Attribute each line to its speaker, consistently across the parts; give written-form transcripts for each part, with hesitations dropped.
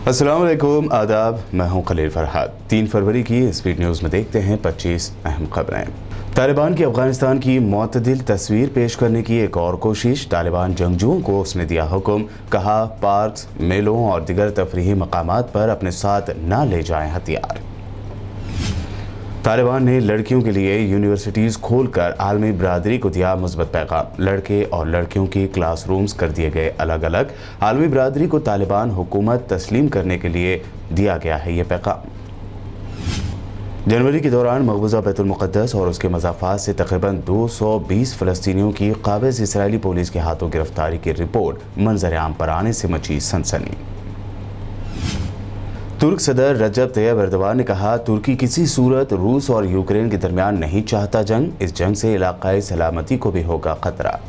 Speaker 1: अस्सलाम वालेकुम, आदाब। मैं हूं खलील फरहाद। 3 फरवरी की स्पीड न्यूज़ में देखते हैं 25 अहम खबरें। तालिबान की अफगानिस्तान की मुतदिल तस्वीर पेश करने की एक और कोशिश। तालिबान जंगजुओं को उसने दिया हुक्म, कहा पार्क्स, मेलों और दिगर तफरीही मकामात पर अपने साथ ना ले जाएं हथियार। तालिबान ने लड़कियों के लिए यूनिवर्सिटीज़ खोलकर आलमी बरादरी को दिया मुस्बत पैगाम। लड़के और लड़कियों की क्लासरूम्स कर दिए गए अलग अलग। आलमी बरादरी को तालिबान हुकूमत तस्लीम करने के लिए दिया गया है ये पैगाम। जनवरी के दौरान मकबूजा बैतुल मुक़द्दस और उसके मज़ाफ़ात से तकरीबन 220 फ़लस्तीनियों की क़ाबिज़ इसराइली पुलिस के हाथों गिरफ्तारी की रिपोर्ट मंजर आम पर आने से मची सनसनी। तुर्क सदर रजब तैयब एर्दोगान ने कहा, तुर्की किसी सूरत रूस और यूक्रेन के दरमियान नहीं चाहता जंग। इस जंग से इलाकाई सलामती को भी होगा खतरा।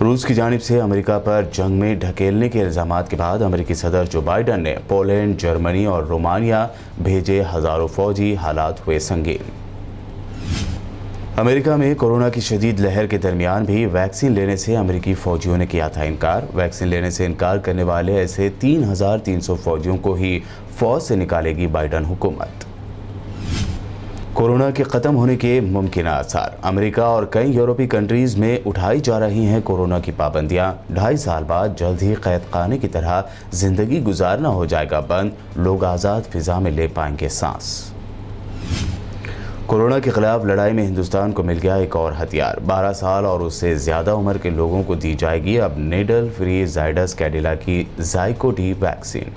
Speaker 1: रूस की जानिब से अमेरिका पर जंग में ढकेलने के इल्ज़ामात के बाद अमेरिकी सदर जो बाइडन ने पोलैंड, जर्मनी और रोमानिया भेजे हज़ारों फौजी। हालात हुए संगीन। अमेरिका में कोरोना की शदीद लहर के दरमियान भी वैक्सीन लेने से अमेरिकी फ़ौजियों ने किया था इनकार। वैक्सीन लेने से इनकार करने वाले ऐसे 3,300 फ़ौजियों को ही फ़ौज से निकालेगी बाइडन हुकूमत। कोरोना के ख़त्म होने के मुमकिन आसार। अमेरिका और कई यूरोपीय कंट्रीज़ में उठाई जा रही हैं कोरोना की पाबंदियाँ। 2.5 साल बाद जल्द ही कैद खाने की तरह ज़िंदगी गुजारना हो जाएगा बंद। लोग आज़ाद फ़िज़ा में ले पाएंगे सांस। कोरोना के खिलाफ लड़ाई में हिंदुस्तान को मिल गया एक और हथियार। 12 साल और उससे ज़्यादा उम्र के लोगों को दी जाएगी अब नेडल फ्री जायडस कैडिला की ज़ाइकोडी वैक्सीन।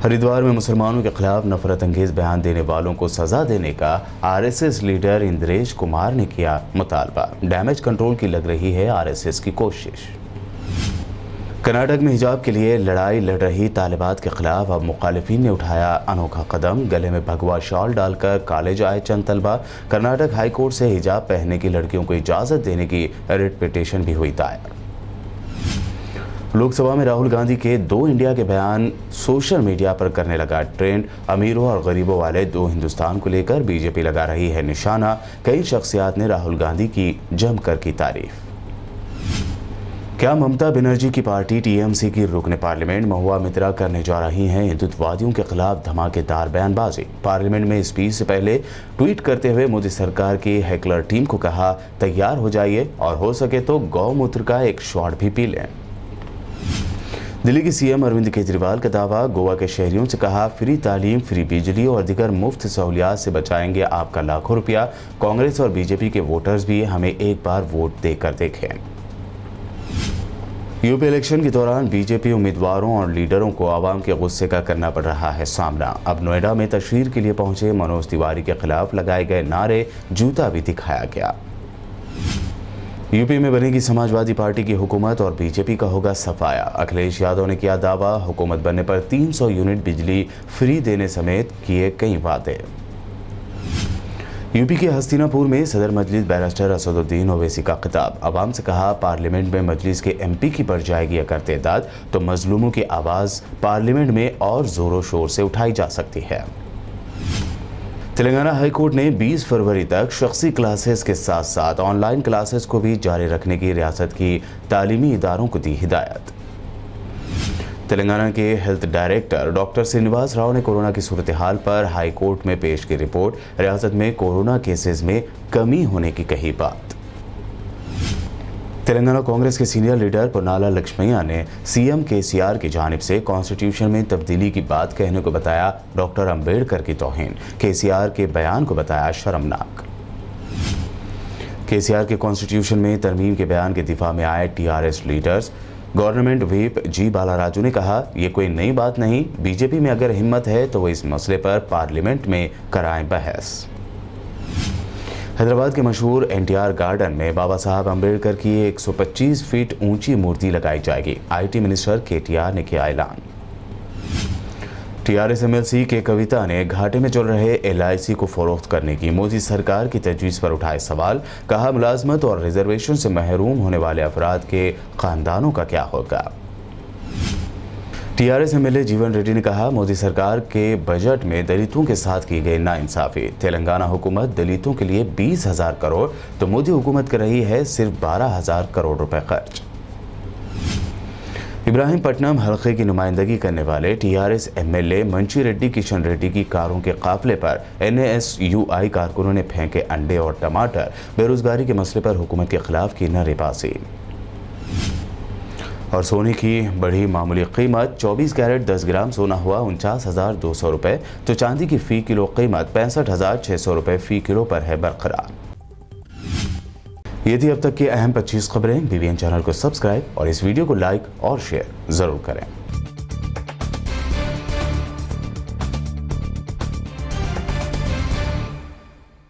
Speaker 1: हरिद्वार में मुसलमानों के खिलाफ नफरत अंगेज बयान देने वालों को सजा देने का आरएसएस लीडर इंद्रेश कुमार ने किया मुतालबा। डैमेज कंट्रोल की लग रही है आरएसएस की कोशिश। कर्नाटक में हिजाब के लिए लड़ाई लड़ रही तालिबात के खिलाफ अब मुखालिफिन ने उठाया अनोखा कदम। गले में भगवा शॉल डालकर कॉलेज आए चंद तलबा। कर्नाटक हाई कोर्ट से हिजाब पहनने की लड़कियों को इजाज़त देने की रिट पिटीशन भी हुई दायर। लोकसभा में राहुल गांधी के 2 इंडिया के बयान सोशल मीडिया पर करने लगा ट्रेंड। अमीरों और गरीबों वाले 2 हिंदुस्तान को लेकर बीजेपी लगा रही है निशाना। कई शख्सियात ने राहुल गांधी की जमकर की तारीफ। क्या ममता बनर्जी की पार्टी टीएमसी की रुकने पार्लियामेंट महुआ मित्रा करने जा रही हैं हिंदुत्ववादियों के खिलाफ धमाकेदार बयानबाजी। पार्लियामेंट में स्पीच से पहले ट्वीट करते हुए मोदी सरकार की हैकलर टीम को कहा, तैयार हो जाइए और हो सके तो गौमूत्र का एक शॉट भी पी लें। दिल्ली की सीएम अरविंद केजरीवाल का दावा, गोवा के शहरियों से कहा, फ्री तालीम, फ्री बिजली और दिगर मुफ्त सहूलियात से बचाएंगे आपका लाखों रुपया। कांग्रेस और बीजेपी के वोटर्स भी हमें एक बार वोट देकर देखें। यूपी इलेक्शन के दौरान बीजेपी उम्मीदवारों और लीडरों को आवाम के गुस्से का करना पड़ रहा है सामना। अब नोएडा में तशहीर के लिए पहुंचे मनोज तिवारी के खिलाफ लगाए गए नारे, जूता भी दिखाया गया। यूपी में बनेगी समाजवादी पार्टी की हुकूमत और बीजेपी का होगा सफाया। अखिलेश यादव ने किया दावा, हुकूमत बनने पर 300 यूनिट बिजली फ्री देने समेत किए कई वादे। यूपी के हस्तिनापुर में सदर मजलिस बैरिस्टर असदुद्दीन ओवैसी का खिताब। अवाम से कहा, पार्लियामेंट में मजलिस के एमपी की बढ़ जाएगी अगर तादाद तो मजलूमों की आवाज़ पार्लियामेंट में और ज़ोरों शोर से उठाई जा सकती है। तेलंगाना हाई कोर्ट ने 20 फरवरी तक शख्सी क्लासेस के साथ साथ ऑनलाइन क्लासेस को भी जारी रखने की रियासत की तालीमी इदारों को दी हिदायत। तेलंगाना के health director doctor Srinivas Rao ने कोरोना की सूरत हाल पर हाई कोर्ट में पेश की रिपोर्ट। रियासत में कोरोना केसेस में कमी होने की कही बात। तेलंगाना कांग्रेस के सीनियर लीडर पोन्नाला लक्ष्मैया ने सीएम केसीआर की जानिब से कॉन्स्टिट्यूशन में तब्दीली की बात कहने को बताया डॉक्टर अंबेडकर की तौहीन। केसीआर के बयान को बताया शर्मनाक। केसीआर के कॉन्स्टिट्यूशन में तरमीम के बयान के दिफा में आए टीआरएस लीडर्स। गवर्नमेंट व्हिप जी बालाराजू ने कहा, ये कोई नई बात नहीं, बीजेपी में अगर हिम्मत है तो वो इस मसले पर पार्लियामेंट में कराएं बहस। हैदराबाद के मशहूर एनटीआर गार्डन में बाबा साहब अम्बेडकर की 125 फीट ऊंची मूर्ति लगाई जाएगी। आईटी मिनिस्टर केटीआर ने किया ऐलान। टीआरएस एमएलसी के कविता ने घाटे में चल रहे एलआईसी को फरोख्त करने की मोदी सरकार की तजवीज़ पर उठाए सवाल। कहा, मुलाजमत और रिजर्वेशन से महरूम होने वाले अफराद के खानदानों का क्या होगा। टीआरएस एमएलए जीवन रेड्डी ने कहा, मोदी सरकार के बजट में दलितों के साथ की गई नाइंसाफी। तेलंगाना हुकूमत दलितों के लिए 20,000 करोड़ तो मोदी हुकूमत कर रही है सिर्फ 12,000 करोड़ रुपए खर्च। इब्राहीमपट्टनम हल्के की नुमाइंदगी करने वाले टीआरएस एमएलए मंची रेड्डी किशन रेड्डी की कारों के काफिले पर एनएसयूआई कारकुनों ने फेंके अंडे और टमाटर। बेरोजगारी के मसले पर हुकूमत के खिलाफ की नारेबाजी। और सोने की बढ़ी मामूली कीमत। 24 कैरेट 10 ग्राम सोना हुआ 49,200 रुपये, तो चांदी की फ़ी किलो कीमत 65,600 रुपये फ़ी किलो पर है बरकरार। ये थी अब तक की अहम 25 खबरें। BBN चैनल को सब्सक्राइब और इस वीडियो को लाइक और शेयर ज़रूर करें।